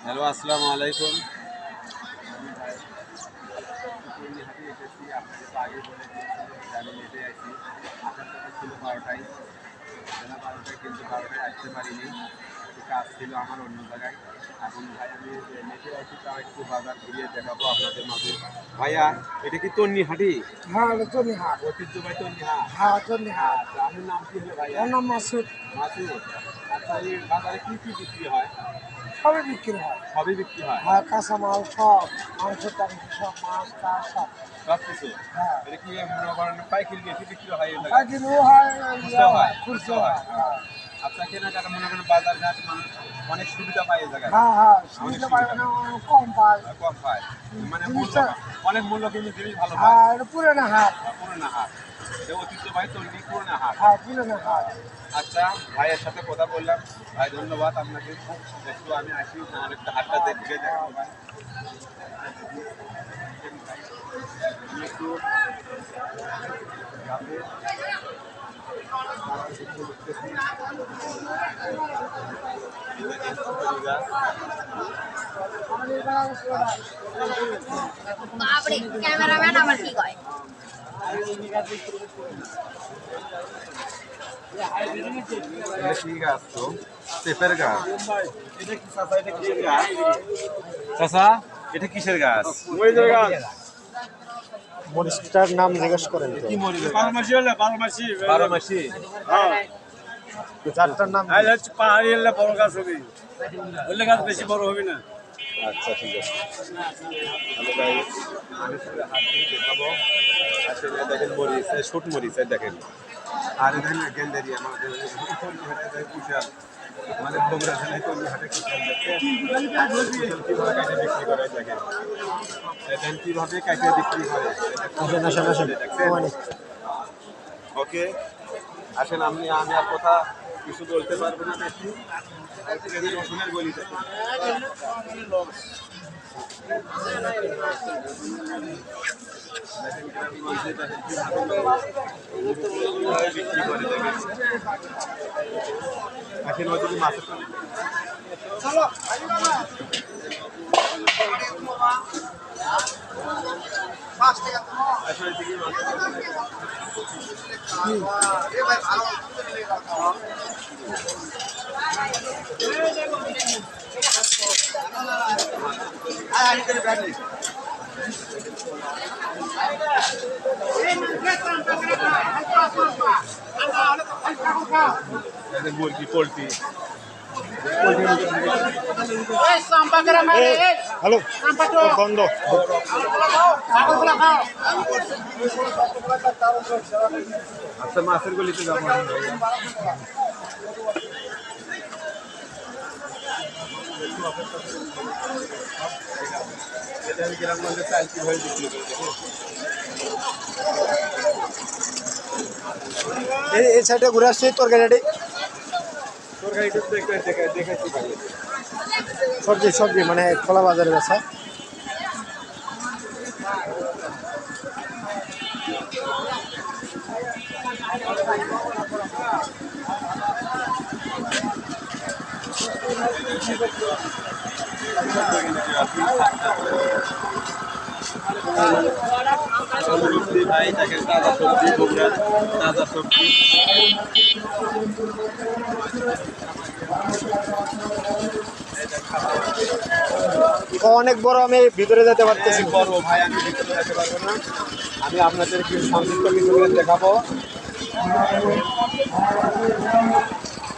Hello, আসসালামু আলাইকুম। আপনাকে তো আগে বলে দিয়েছিল যে আমি লেটে আছি। আসার কথা ছিল 12টায়, বেলা 12টায়, কিন্তু 12টায় আসতে পারিনি। একটু কাজ ছিল আমার অন্য জায়গায়। এখন ভাই আমি লেটে আছি, তাও একটু বাজার ঘুরিয়ে দেখাবো আপনাদের মাঝে। ভাইয়া, এটা কি তন্নি হাঁটি? হ্যাঁ, এটা চন্ডিহাট। ঐতিহ্যবাহী তন্নি হাট। হ্যাঁ, চন্ডিহাট। আচ্ছা, আপনার নাম কি হলো ভাইয়া? ওর নাম মাসুদ। মাসুদ। আচ্ছা, এই বাজারে কি কি বিক্রি হয়? সবই বিক্রি হয়। সবই বিক্রি হয়, হ্যাঁ, কাঁচামাল সব, মাংস টাংস সব, মাছ টাছ সব। সব কিছু। হ্যাঁ, এটা কি মনে করেন পাইকারি রেটে বিক্রি হয় এই জায়গায়? পাইকারিও হয়, খুচরাও হয়, খুচরো খুচরাও হয়। হয়। হ্যাঁ, আচ্ছা, কেনাকাটা মনে করেন বাজার ঘাট মানুষ অনেক সুবিধা পায় এই জায়গায়, হ্যাঁ, হ্যাঁ, অনেক সুবিধা পায় সুবিধা, না, কম পায়। কম পায়, মানে মূল্য জিনিসটা, অনেক মূল্য, কিন্তু জিনিস ভালো পায়। হ্যাঁ, এটা পুরানো হাট। পুরোনো হাট, এটা ঐতিহ্যবাহী তৈরি পুরোনো হাট। হ্যাঁ, পুরানো হাট। আচ্ছা, ভাইয়ের সাথে কথা বললাম, ভাই ধন্যবাদ আপনাকে। একটু আমি আসি, আমার একটু হাটটা দেখে দেখাবো ভাই। আমি একটু গ্রামের বাপরে ক্যামেরাম্যান আবার কি কয়? এটা কি গাছ? তো পেঁপের গাছ। চাচা, এটা কিসের গাছ? মরিচটার নাম জিজ্ঞেস করেন তো। কি মরিচ? বারোমাসি 12 মাসি। চারটার নাম পাহাড়ি এলে বড় গাছ হবে, ওলে গাছ বেশি বড় হবে না। আচ্ছা, ঠিক আছে। হ্যালো গাইস, আমি শুধু হাত দিয়ে দেখাবো। আসলে দেখেন মরিচ, শুট মরিচ, দেখেন। আর দেখেন গেন্দারি আমাদের কুশাল, আমাদের বগুড়া জেলায় তৈরি হাটে কুশাল দেখছেন কিভাবে কাটে বিক্রি করে, দেখেন। দেখেন কিভাবে কাটে বিক্রি করে, দেখছেন? ওকে, আসেন। আমি আর কথা কিছু বলতে পারবো না বেশি। রসুনের গলি থেকে বিক্রি করে, দেখেন। এখন ওইদিকে মাছের আসলে দিকে মুরগি, পোলট্রি। হ্যালো, গন্ধ। আচ্ছা, মাছের গলিতে যাবো। এটা আমি গ্রামগঞ্জে চাল কিভাবে বিক্রি করি, দেখুন। এই সাইডে ঘুরে আসছি তরকারি, তরকারি একটু দেখাচ্ছি ভাই। সবজি মানে খোলা বাজারে বেচা। সবজি ভাই, দেখেন তাজা সবজি, বগুড়া তাজা সবজি। অনেক বড়, আমি ভিতরে যেতে পারতেছি না। বড় ভাই, আমি ভিতরে যেতে পারবো না। আমি আপনাদের কিছু সংক্ষিপ্ত কিছু করে দেখাবো।